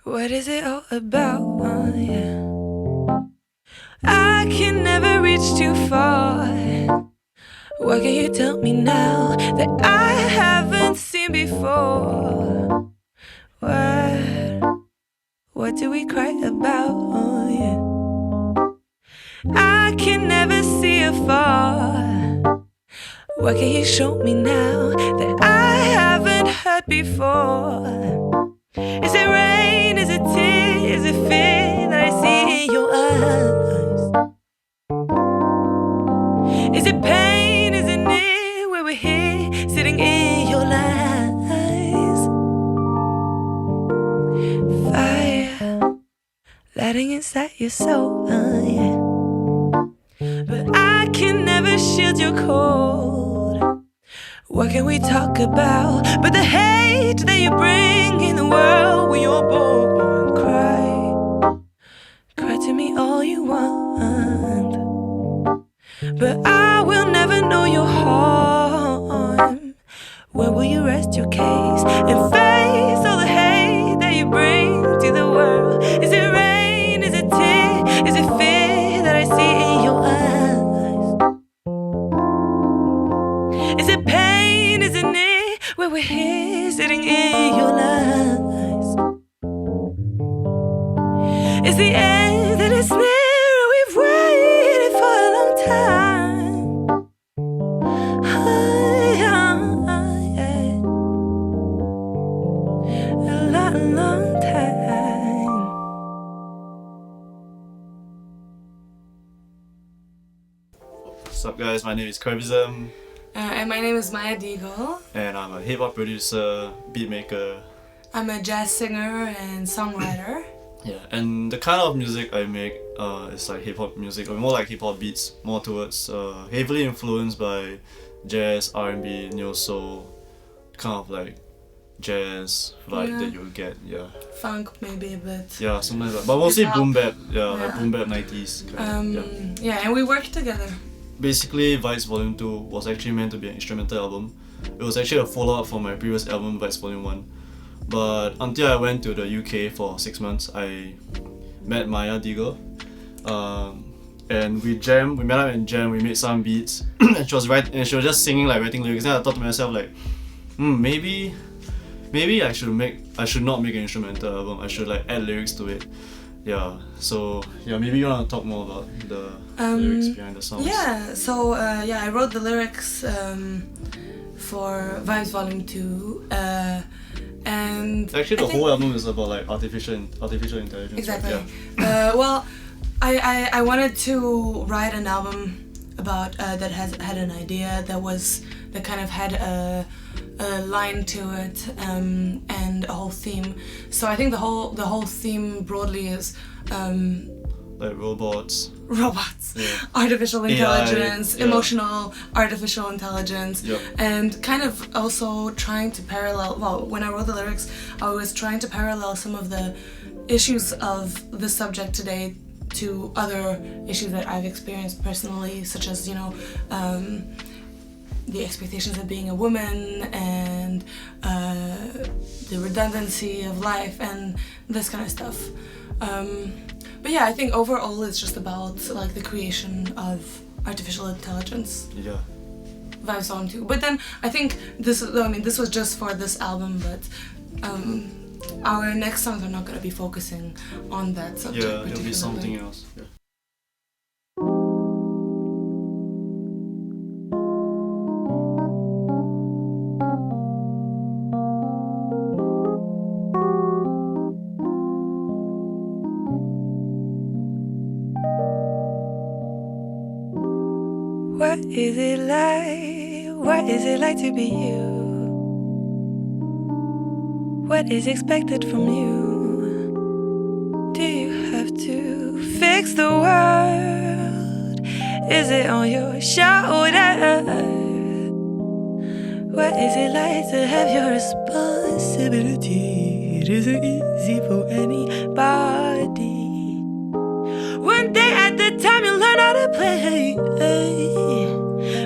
What is it all about? Yeah. I can never reach too far. What can you tell me now that I haven't seen before? What do we cry about? Yeah. I can never see afar. What can you show me now that I haven't heard before? Is it rain? Is it tears? Is it fear that I see in your eyes? Is it pain? Is it near where we're here, sitting in your lies? Fire, lighting inside your soul, yeah. But I can never shield your cold. What can we talk about but the hate that you bring in the world when you're born? Cry to me all you want, but I will never know your harm. When will you rest your case and face all the hate that you bring to the world? Is it rain? Is it tear? Is it fear that I see in your eyes? Is it pain? Is it near where we're here sitting in your lies? Is the end that is near? We've waited for a long time. A long time. What's up, guys? My name is Cravism. And my name is Maya Diegel. And I'm a hip hop producer, beat maker. I'm a jazz singer and songwriter. Yeah, and the kind of music I make is like hip hop music, or more like hip hop beats, more towards heavily influenced by jazz, R&B, neo soul, kind of like jazz vibe that you would get. Yeah. Funk maybe a bit. Yeah, something like that. But mostly Hip-hop. boom bap. Yeah, like boom bap 90s. Yeah, and we worked together. Basically, Vibes Volume 2 was actually meant to be an instrumental album. It was actually a follow-up for my previous album, Vibes Volume 1. But until I went to the UK for 6 months, I met Maya Diegel. And we met up and jammed, we made some beats. And she was just singing, like writing lyrics. And I thought to myself, like, maybe I should not make an instrumental album. I should like add lyrics to it. Yeah, so maybe you want to talk more about the lyrics behind the songs. Yeah, so I wrote the lyrics for Vibes Volume 2, and actually the whole album is about like artificial intelligence. Exactly. Right? Yeah. Well, I wanted to write an album about that had an idea that kind of had a line to it, and a whole theme. So I think the whole theme broadly is like robots, yeah. artificial intelligence, AI, yeah. Emotional artificial intelligence, Yep. and kind of also trying to parallel. Well, when I wrote the lyrics, I was trying to parallel some of the issues of the subject today to other issues that I've experienced personally, such as the expectations of being a woman and the redundancy of life and this kind of stuff. But yeah, I think overall it's just about like the creation of artificial intelligence. Yeah. Vibes on too. But then I think this was just for this album, but our next songs are not going to be focusing on that subject. Yeah, it'll be something else. Yeah. What is it like? What is it like to be you? What is expected from you? Do you have to fix the world? Is it on your shoulder? What is it like to have your responsibility? It isn't easy for anybody. One day at the time you'll learn how to play,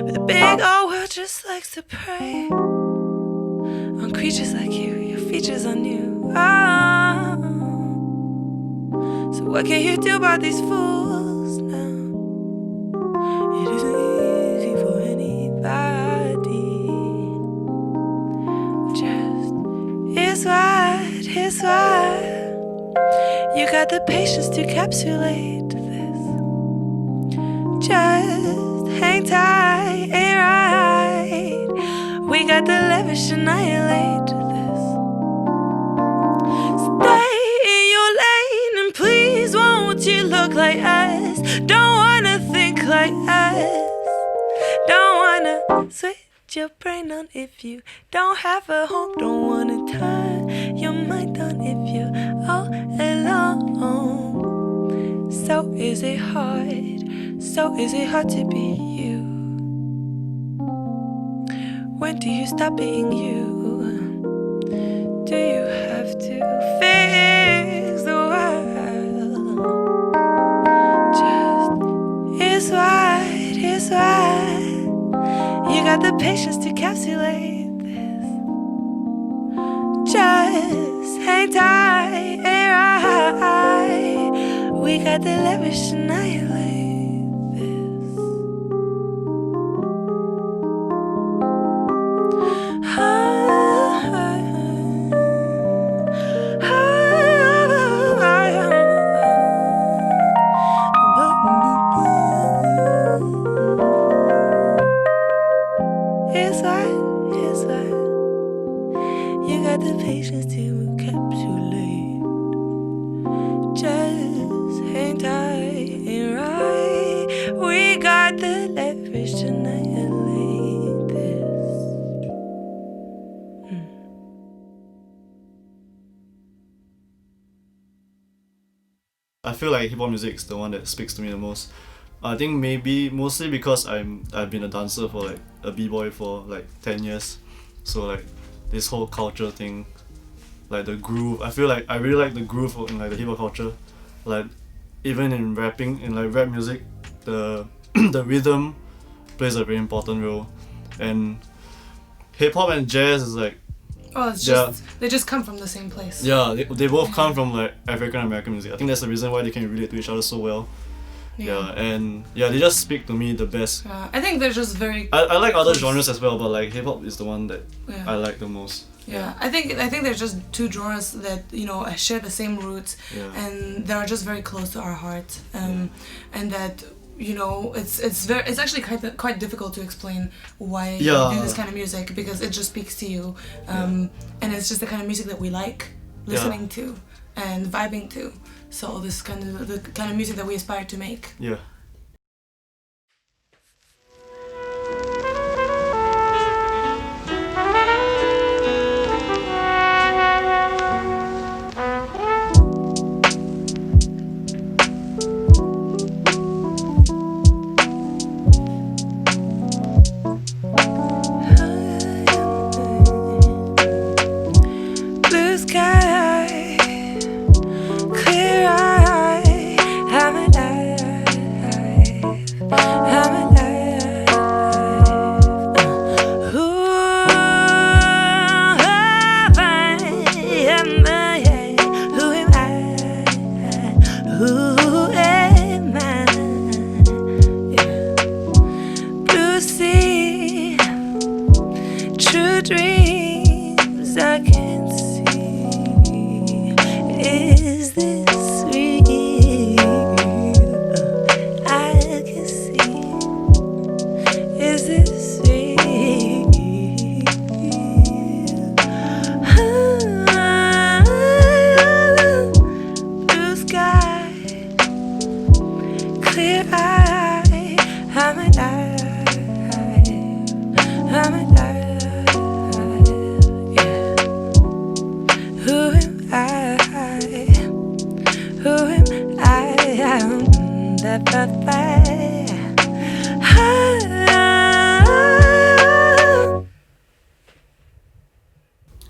but the big old world just likes to prey on creatures like you. Your features are new. Oh. What can you do about these fools now? It isn't easy for anybody. Just here's why you got the patience to encapsulate this. Just hang tight, ain't right. We got the leverage to annihilate this. Stay in your lane and please won't you look like us. Don't wanna think like us. Don't wanna switch your brain on if you don't have a home. Don't wanna turn your mind on if you're all alone. So is it hard to be you? When do you stop being you? Do you have to fix the world? Just here's why you got the patience to encapsulate this. Just hang tight, ain't right. We got the leverage to annihilate this. Here's why you got the patience to encapsulate. Just hang tight, ain't right. We got the leverage to annihilate this. I feel like hip hop music is the one that speaks to me the most. I think maybe mostly because I've been a dancer for like a b-boy for like 10 years, so like this whole culture thing, like the groove. I feel like I really like the groove in like the hip hop culture, like even in rapping, in like rap music, the the rhythm plays a very important role, and hip hop and jazz is like. Oh, it's just they just come from the same place. Yeah, they both come from like African American music. I think that's the reason why they can relate to each other so well. Yeah, and they just speak to me the best. I think they're just very. I like other genres as well, but like hip hop is the one that I like the most. Yeah, I think they're just two genres that share the same roots, and they're just very close to our heart, and that. It's actually quite difficult to explain why you do this kind of music, because it just speaks to you, and it's just the kind of music that we like listening to and vibing to. So this kind of the kind of music that we aspire to make. Yeah.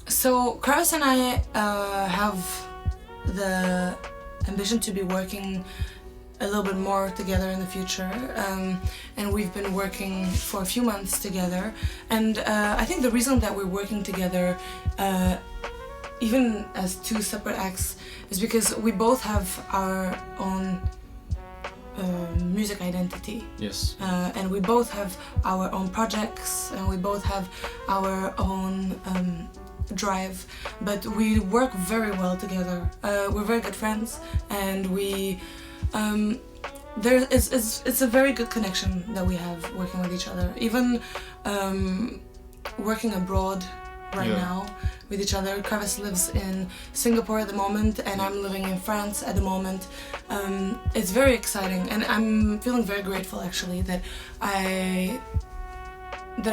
So Cravis and I have the ambition to be working a little bit more together in the future, and we've been working for a few months together, and I think the reason that we're working together even as two separate acts, is because we both have our own music identity. Yes. And we both have our own projects, and we both have our own drive, but we work very well together. We're very good friends, and it's a very good connection that we have working with each other. Even working abroad right now with each other. Cravis lives in Singapore at the moment, and I'm living in France at the moment. It's very exciting, and I'm feeling very grateful actually that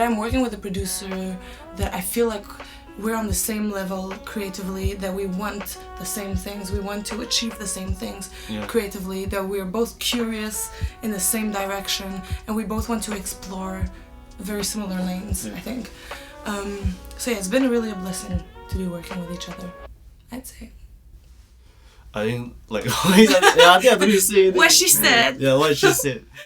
I'm working with a producer that I feel like we're on the same level creatively, that we want the same things, we want to achieve the same things creatively, that we're both curious in the same direction, and we both want to explore very similar lanes, I think. So yeah, it's been really a blessing to be working with each other, I'd say. I think, like, I think I don't need to say anything. What she said! Yeah, what she said.